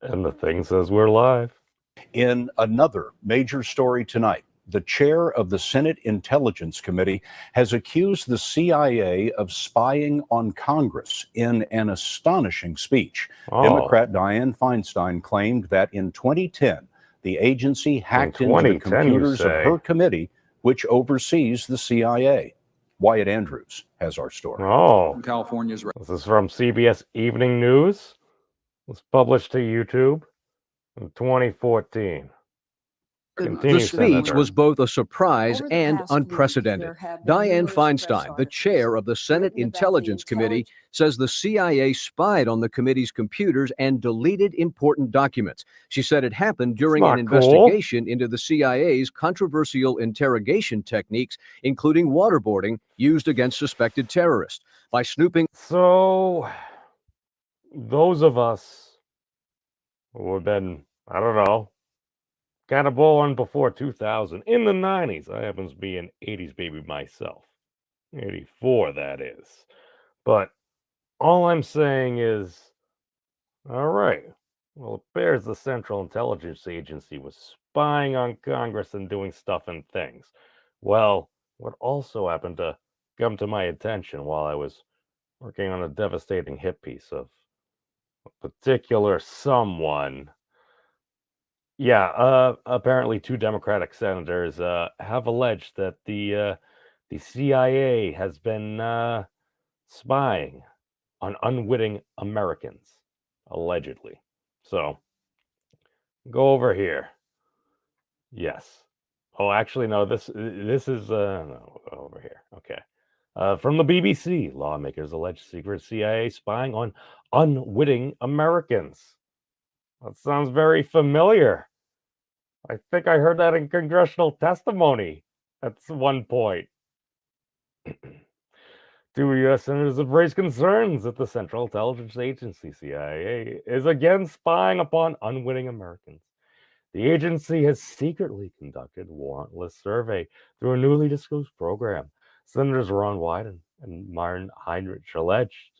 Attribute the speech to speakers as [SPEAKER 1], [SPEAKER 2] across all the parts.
[SPEAKER 1] And the thing says we're live.
[SPEAKER 2] In another major story tonight, the chair of the Senate Intelligence Committee has accused the CIA of spying on Congress in an astonishing speech. Democrat Dianne Feinstein claimed that in 2010, the agency hacked into the computers of her committee, which oversees the CIA. Wyatt Andrews has our story.
[SPEAKER 3] California's.
[SPEAKER 1] This is from CBS Evening News. It was published to YouTube in 2014.
[SPEAKER 4] The speech was both a surprise and unprecedented. Dianne Feinstein, the chair of the Senate Intelligence Committee, says the CIA spied on the committee's computers and deleted important documents. She said it happened during an investigation into the CIA's controversial interrogation techniques, including waterboarding used against suspected terrorists. By snooping.
[SPEAKER 1] So, those of us who have been, I don't know, kind of born before 2000, in the 90s. I happen to be an 80s baby myself. 84, that is. But all I'm saying is, all right, well, it bears the Central Intelligence Agency was spying on Congress and doing stuff and things. Well, what also happened to come to my attention while I was working on a devastating hit piece of a particular someone. Yeah, apparently two Democratic senators have alleged that the CIA has been spying on unwitting Americans, allegedly. So, go over here. Yes. Oh, actually, no. This is no, over here. Okay. From the BBC, lawmakers allege secret CIA spying on unwitting Americans. That sounds very familiar. I think I heard that in congressional testimony at one point. Two U.S. senators have raised concerns that the Central Intelligence Agency, CIA, is again spying upon unwitting Americans. The agency has secretly conducted a warrantless survey through a newly disclosed program, Senators Ron Wyden and Martin Heinrich alleged.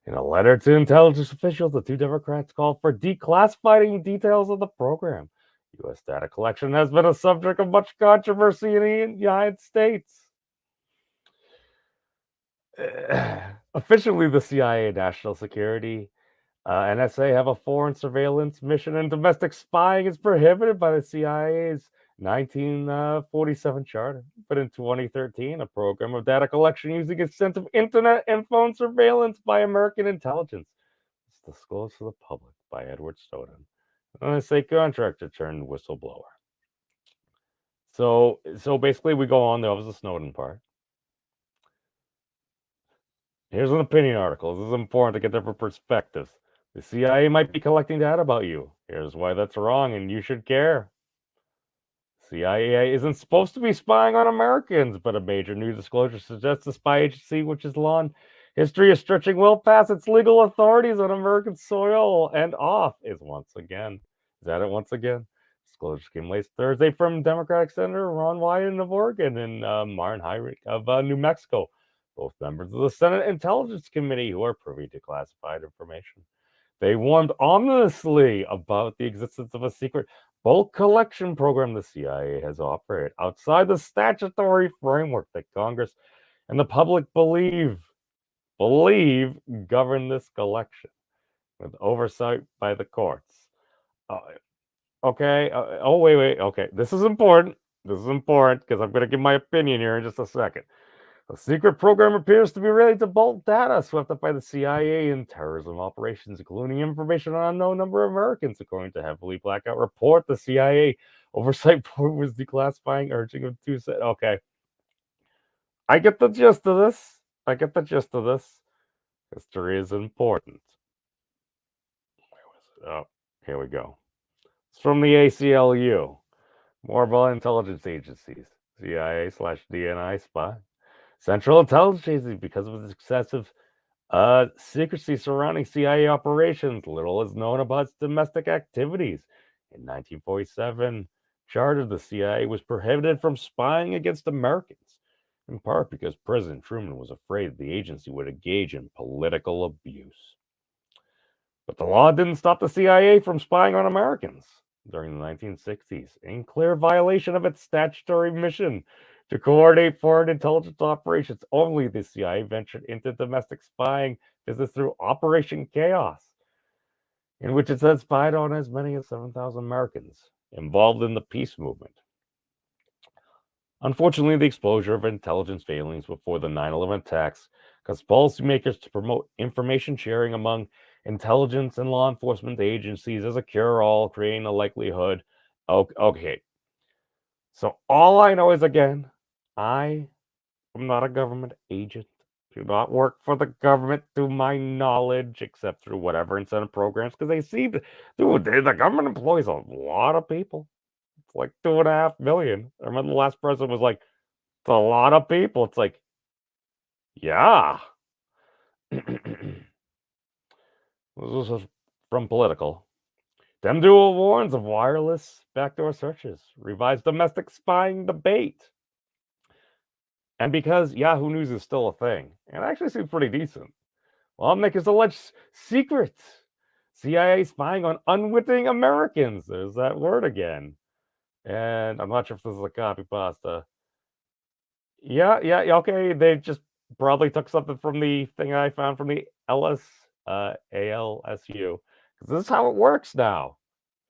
[SPEAKER 1] In a letter to intelligence officials, the two Democrats called for declassifying details of the program. U.S. data collection has been a subject of much controversy in the United States. Officially, the CIA, National Security, NSA have a foreign surveillance mission, and domestic spying is prohibited by the CIA's 1947 charter. But in 2013, a program of data collection using extensive internet and phone surveillance by American intelligence was disclosed to the public by Edward Snowden, an NSA contractor turned whistleblower. So basically, we go on. There was the Snowden part. Here's an opinion article. This is important to get different perspectives. The CIA might be collecting data about you. Here's why that's wrong, and you should care. CIA isn't supposed to be spying on Americans, but a major new disclosure suggests the spy agency, which has long history of stretching well past its legal authorities on American soil and off, is at it once again. Disclosure came late Thursday from Democratic Senator Ron Wyden of Oregon and Martin Heinrich of New Mexico, both members of the Senate Intelligence Committee who are privy to classified information. They warned ominously about the existence of a secret bulk collection program the CIA has operated outside the statutory framework that Congress and the public believe govern this collection with oversight by the courts. Okay. Wait. Okay. This is important. Because I'm going to give my opinion here in just a second. The secret program appears to be related to bulk data swept up by the CIA in terrorism operations, including information on an unknown number of Americans, according to heavily blackout report. The CIA oversight board was declassifying, urging them to say, okay. I get the gist of this. History is important. Where was it? Oh, here we go. It's from the ACLU. More about intelligence agencies. CIA/DNI spy. Central Intelligence Agency, because of its excessive secrecy surrounding CIA operations, little is known about its domestic activities. In 1947, charter, the CIA was prohibited from spying against Americans, in part because President Truman was afraid the agency would engage in political abuse. But the law didn't stop the CIA from spying on Americans during the 1960s, in clear violation of its statutory mission to coordinate foreign intelligence operations. Only the CIA ventured into domestic spying business through Operation Chaos, in which it said spied on as many as 7,000 Americans involved in the peace movement. Unfortunately, the exposure of intelligence failings before the 9/11 attacks caused policymakers to promote information sharing among intelligence and law enforcement agencies as a cure-all, creating a likelihood. Okay, so all I know is, again, I am not a government agent. Do not work for the government, to my knowledge, except through whatever incentive programs, because they seem to, dude, the government employs a lot of people. It's like 2.5 million. I remember the last president was like, it's a lot of people. It's like, yeah. This is from Political. Dem Duo warns of wireless backdoor searches, revised domestic spying debate. And because Yahoo News is still a thing, and actually seems pretty decent, lawmakers allege secrets. CIA spying on unwitting Americans. There's that word again. And I'm not sure if this is a copy pasta. Yeah, okay. They just probably took something from the thing I found from the ALSU. Because this is how it works now.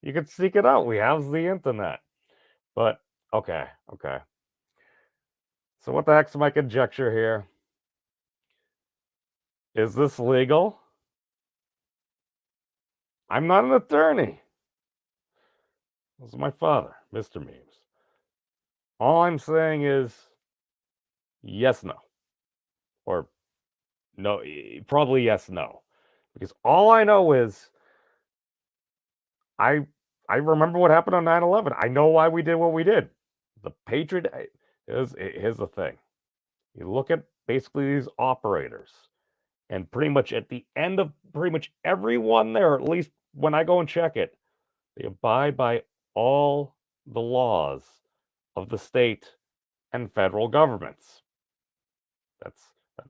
[SPEAKER 1] You can seek it out. We have the internet. But okay. So what the heck's my conjecture here? Is this legal? I'm not an attorney. This is my father, Mr. Memes. All I'm saying is yes, no. Or no, probably yes, no. Because all I know is I remember what happened on 9/11. I know why we did what we did. The Patriot here's the thing. You look at basically these operators, and pretty much at the end of pretty much everyone there, at least when I go and check it, they abide by all the laws of the state and federal governments. That's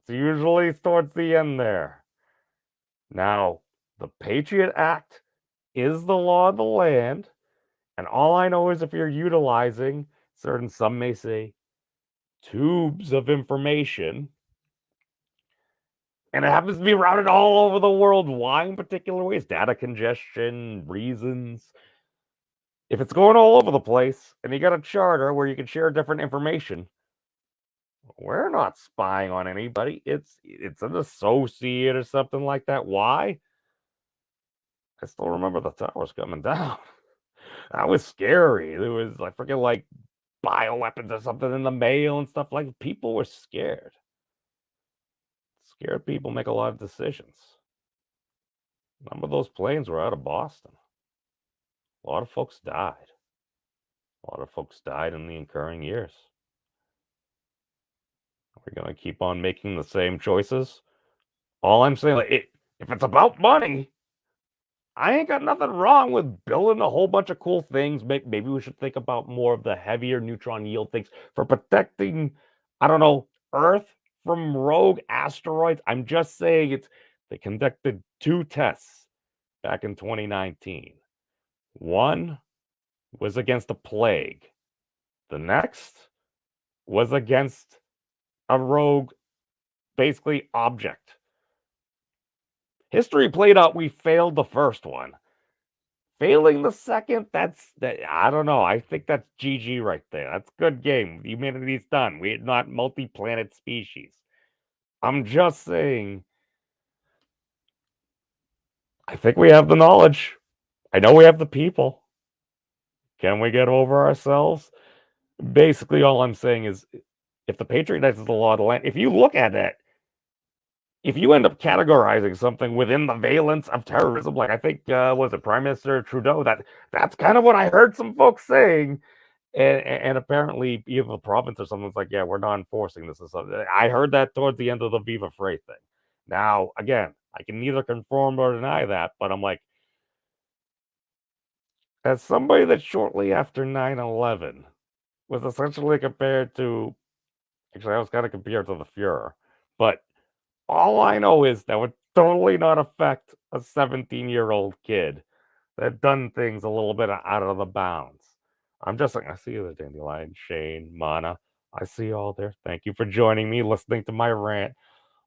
[SPEAKER 1] usually towards the end there. Now, the Patriot Act is the law of the land, and all I know is if you're utilizing certain, some may say, tubes of information, and it happens to be routed all over the world, why in particular ways? Data congestion, reasons. If it's going all over the place, and you got a charter where you can share different information, we're not spying on anybody. It's an associate or something like that. Why? I still remember the towers coming down. That was scary. There was, I forget, like bioweapons or something in the mail and stuff like that. People were scared. Scared people make a lot of decisions. Some of those planes were out of Boston. A lot of folks died. A lot of folks died in the incurring years. We're going to keep on making the same choices. All I'm saying, like, if it's about money, I ain't got nothing wrong with building a whole bunch of cool things. Maybe we should think about more of the heavier neutron yield things for protecting, I don't know, Earth from rogue asteroids. I'm just saying they conducted 2 tests back in 2019. One was against a plague. The next was against a rogue, basically, object. History played out. We failed the first one. Failing the second, I don't know. I think that's GG right there. That's good game. Humanity's done. We're not multi-planet species. I'm just saying, I think we have the knowledge. I know we have the people. Can we get over ourselves? Basically, all I'm saying is, if the Patriot Act is the law of the land, if you look at it, if you end up categorizing something within the valence of terrorism, like I think was it Prime Minister Trudeau, that's kind of what I heard some folks saying, and apparently either the province or someone's like, yeah, we're not enforcing this or something. I heard that towards the end of the Viva Frei thing. Now, again, I can neither confirm or deny that, but I'm like, as somebody that shortly after 9/11 was essentially compared to, actually, I was kind of compared to the Fuhrer, but All I know is that would totally not affect a 17-year-old kid that done things a little bit out of the bounds. I'm just like, I see you there, Dandelion, Shane, Mana. I see you all there. Thank you for joining me, listening to my rant.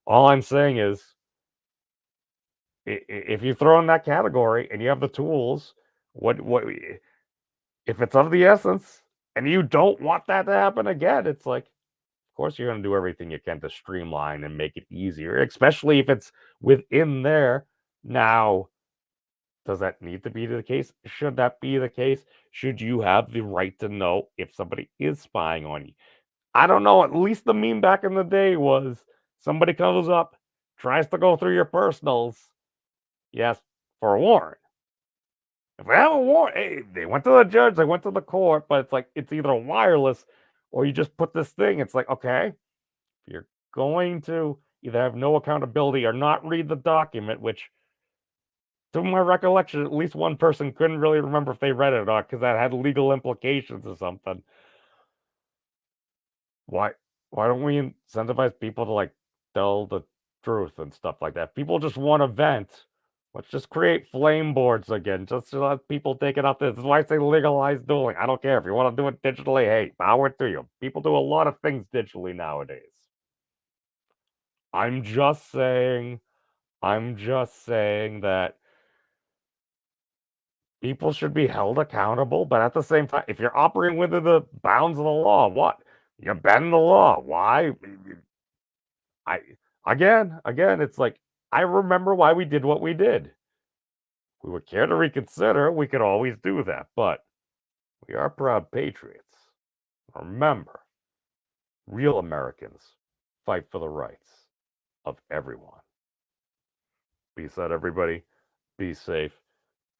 [SPEAKER 1] All I'm saying is, if you throw in that category and you have the tools, what if it's of the essence and you don't want that to happen again? It's like, of course, you're going to do everything you can to streamline and make it easier, especially if it's within there. Now, does that need to be the case? Should that be the case? Should you have the right to know if somebody is spying on you? I don't know. At least the meme back in the day was somebody comes up, tries to go through your personals, yes, for a warrant. If they have a warrant, hey, they went to the judge, they went to the court, but it's like it's either wireless or you just put this thing. It's like, okay, you're going to either have no accountability or not read the document, which, to my recollection, at least one person couldn't really remember if they read it or not because that had legal implications or something. Why don't we incentivize people to like tell the truth and stuff like that? People just want to vent. Let's just create flame boards again, just to let people take it out there. This is why I say legalize dueling. I don't care if you want to do it digitally. Hey, power to you. People do a lot of things digitally nowadays. I'm just saying that people should be held accountable, but at the same time, if you're operating within the bounds of the law, what? You bend the law. Why? Again, it's like, I remember why we did what we did. We would care to reconsider, we could always do that, but we are proud patriots. Remember, real Americans fight for the rights of everyone. Peace out, everybody. Be safe.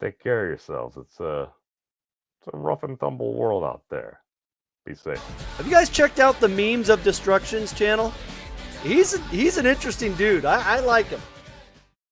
[SPEAKER 1] Take care of yourselves. It's a rough and tumble world out there. Be safe.
[SPEAKER 3] Have you guys checked out the Memes of Destruction's channel? He's an interesting dude. I like him.